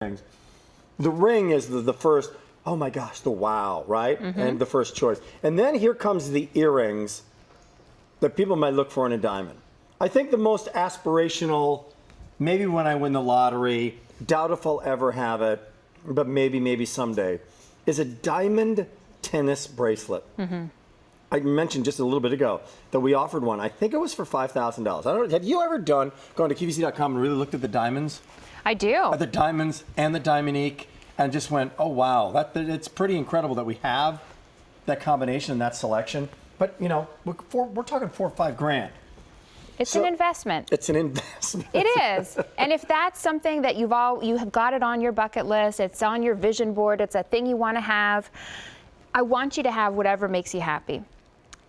rings. The ring is the first, oh my gosh, the wow, right? And the first choice. And then here comes the earrings that people might look for in a diamond. I think the most aspirational, maybe when I win the lottery, doubt if I'll ever have it, but maybe someday, is a diamond tennis bracelet. I mentioned just a little bit ago that we offered one. I think it was for $5,000. I don't know. Have you ever gone to QVC.com and really looked at the diamonds? I do. At the diamonds and the Diamonique, and just went, oh wow, it's pretty incredible that we have that combination and that selection. But you know, we're talking $4 or $5 grand. It's an investment. It's an investment. It is. And if that's something that you have got it on your bucket list, it's on your vision board, it's a thing you want to have, I want you to have whatever makes you happy.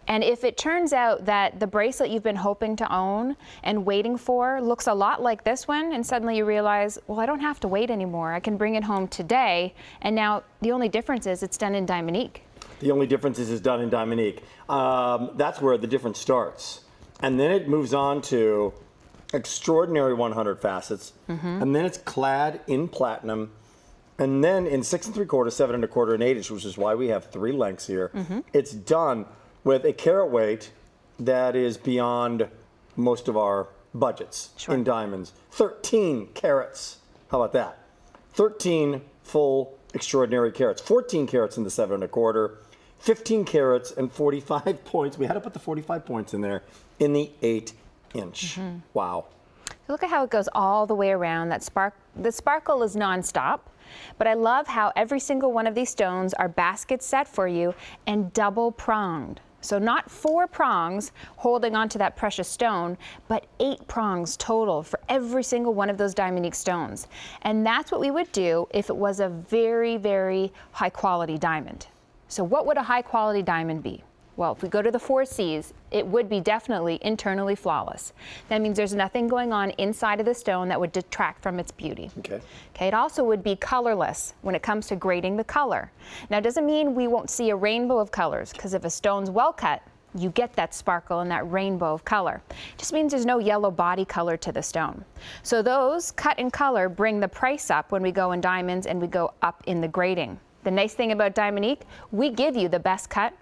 And if it turns out that the bracelet you've been hoping to own and waiting for looks a lot like this one, and suddenly you realize, well, I don't have to wait anymore. I can bring it home today. And now the only difference is it's done in Diamonique. The only difference is it's done in Diamonique. That's where the difference starts. And then it moves on to extraordinary 100 facets. And then it's clad in platinum. And then in 6 3/4, 7 1/4, and 8 inch, which is why we have 3 lengths here. It's done with a carat weight that is beyond most of our budgets in diamonds. 13 carats. How about that? 13 full extraordinary carats. 14 carats in the 7 1/4. 15 carats and 45 points. We had to put the 45 points in there in the 8 inch. Wow. Look at how it goes all the way around. The sparkle is nonstop. But I love how every single one of these stones are basket set for you and double pronged. So not 4 prongs holding onto that precious stone, but 8 prongs total for every single one of those Diamonique stones. And that's what we would do if it was a very, very high quality diamond. So what would a high quality diamond be? Well, if we go to the 4 C's, it would be definitely internally flawless. That means there's nothing going on inside of the stone that would detract from its beauty. Okay, it also would be colorless when it comes to grading the color. Now, it doesn't mean we won't see a rainbow of colors, because if a stone's well cut, you get that sparkle and that rainbow of color. It just means there's no yellow body color to the stone. So those cut and color bring the price up when we go in diamonds and we go up in the grading. The nice thing about Diamonique, we give you the best cut,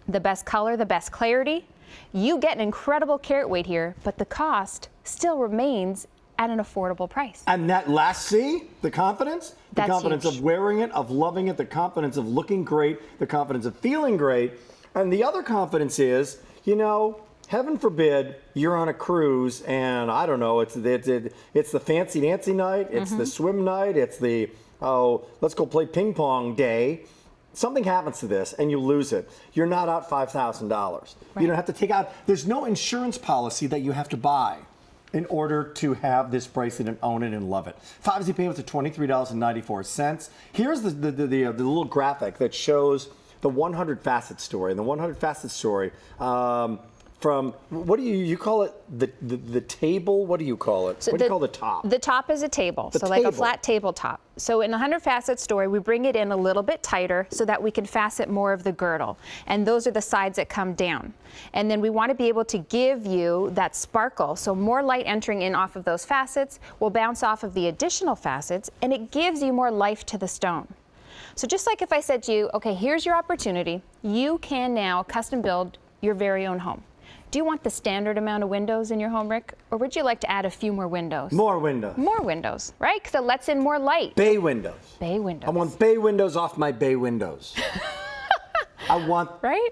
the best color, the best clarity. You get an incredible carat weight here, but the cost still remains at an affordable price. And that last C, the confidence, the That's confidence huge. of wearing it, of loving it, the confidence of looking great, the confidence of feeling great. And the other confidence is, you know, heaven forbid you're on a cruise and I don't know, it's the fancy Nancy night, it's the swim night, it's the, oh, let's go play ping pong day. Something happens to this and you lose it. You're not out $5,000. Right. You don't have to take out, there's no insurance policy that you have to buy in order to have this bracelet and own it and love it. 5 easy payments of $23.94. Here's the little graphic that shows the 100 facet story. And the 100 facet story, from, what do you call it? The table? What do you call it? So what do you call the top? The top is a table, so like a flat tabletop. So in the 100 facet story, we bring it in a little bit tighter so that we can facet more of the girdle. And those are the sides that come down. And then we want to be able to give you that sparkle. So more light entering in off of those facets will bounce off of the additional facets, and it gives you more life to the stone. So just like if I said to you, okay, here's your opportunity. You can now custom build your very own home. Do you want the standard amount of windows in your home, Rick? Or would you like to add a few more windows? More windows. More windows, right? Because it lets in more light. Bay windows. Bay windows. I want bay windows off my bay windows. I want... Right?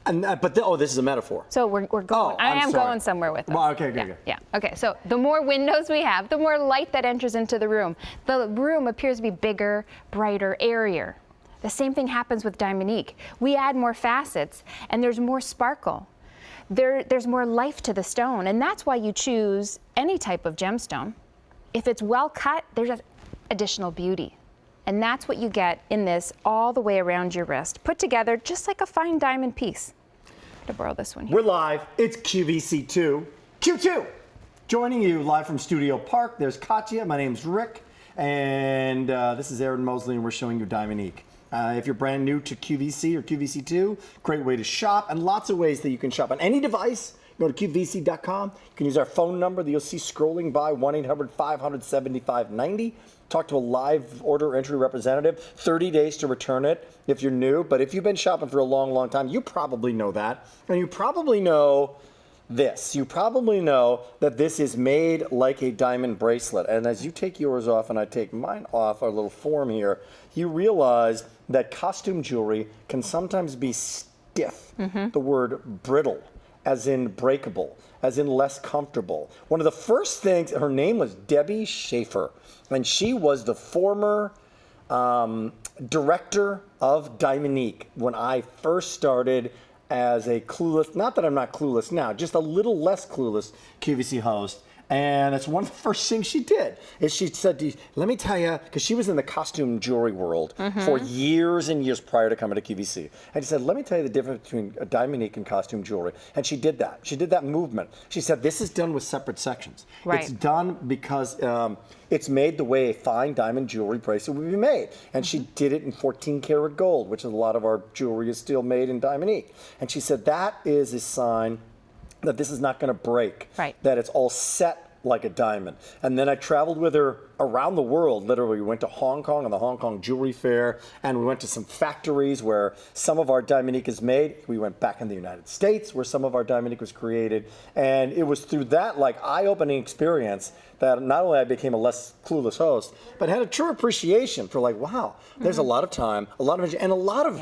And, oh, this is a metaphor. So we're going, I am going somewhere with this. Well, okay, good. Yeah, okay, so the more windows we have, the more light that enters into the room. The room appears to be bigger, brighter, airier. The same thing happens with Diamonique. We add more facets, and there's more sparkle. There's more life to the stone, and that's why you choose any type of gemstone. If it's well cut, there's additional beauty. And that's what you get in this all the way around your wrist, put together just like a fine diamond piece. I'm gonna borrow this one here. We're live. It's QVC2. Q2! Joining you live from Studio Park. There's Katya. My name's Rick. And this is Aaron Mosley, and we're showing you Diamonique. If you're brand new to QVC or QVC2, great way to shop, and lots of ways that you can shop on any device. Go to QVC.com. You can use our phone number that you'll see scrolling by, 1-800-500-7590. Talk to a live order entry representative. 30 days to return it if you're new. But if you've been shopping for a long, long time, you probably know that. And you probably know this. You probably know that this is made like a diamond bracelet. And as you take yours off and I take mine off, our little form here, you realize that costume jewelry can sometimes be stiff. The word brittle, as in breakable, as in less comfortable. One of the first things, her name was Debbie Schaefer, and she was the former director of Diamonique when I first started as a clueless, not that I'm not clueless now, just a little less clueless QVC host. And it's one of the first things she did is she said, let me tell you, because she was in the costume jewelry world for years and years prior to coming to QVC. And she said, let me tell you the difference between a Diamonique and costume jewelry. And she did that. She did that movement. She said, this is done with separate sections. Right. It's done because it's made the way a fine diamond jewelry bracelet would be made. And she did it in 14 karat gold, which is a lot of our jewelry is still made in Diamonique. And she said, that is a sign that this is not going to break, that it's all set like a diamond. And then I traveled with her around the world. Literally, we went to Hong Kong on the Hong Kong Jewelry Fair, and we went to some factories where some of our Diamonique is made. We went back in the United States where some of our Diamonique was created. And it was through that like eye-opening experience that not only I became a less clueless host, but had a true appreciation for like, wow, there's a lot of time, a lot of energy, and a lot of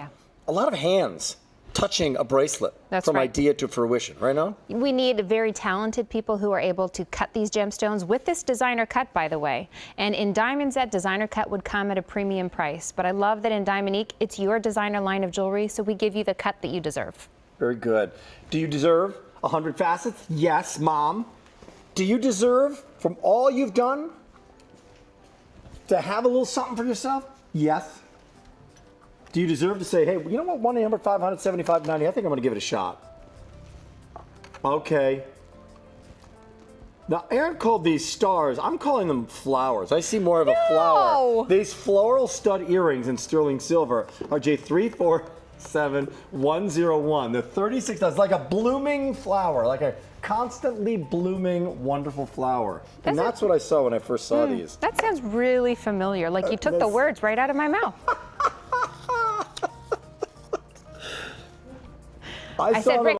hands touching a bracelet from idea to fruition, right now? We need very talented people who are able to cut these gemstones with this designer cut, by the way. And in diamonds, that designer cut would come at a premium price. But I love that in Diamonique, it's your designer line of jewelry, so we give you the cut that you deserve. Very good. Do you deserve 100 facets? Yes, Mom. Do you deserve, from all you've done, to have a little something for yourself? Yes. Do you deserve to say, hey, you know what, 1-800-500-7590, I think I'm going to give it a shot. Okay. Now, Aaron called these stars, I'm calling them flowers. I see more of a flower. These floral stud earrings in sterling silver are J347101. They're 36, that's like a blooming flower, like a constantly blooming, wonderful flower. And that's what I saw when I first saw these. That sounds really familiar, like you took the words right out of my mouth. I said,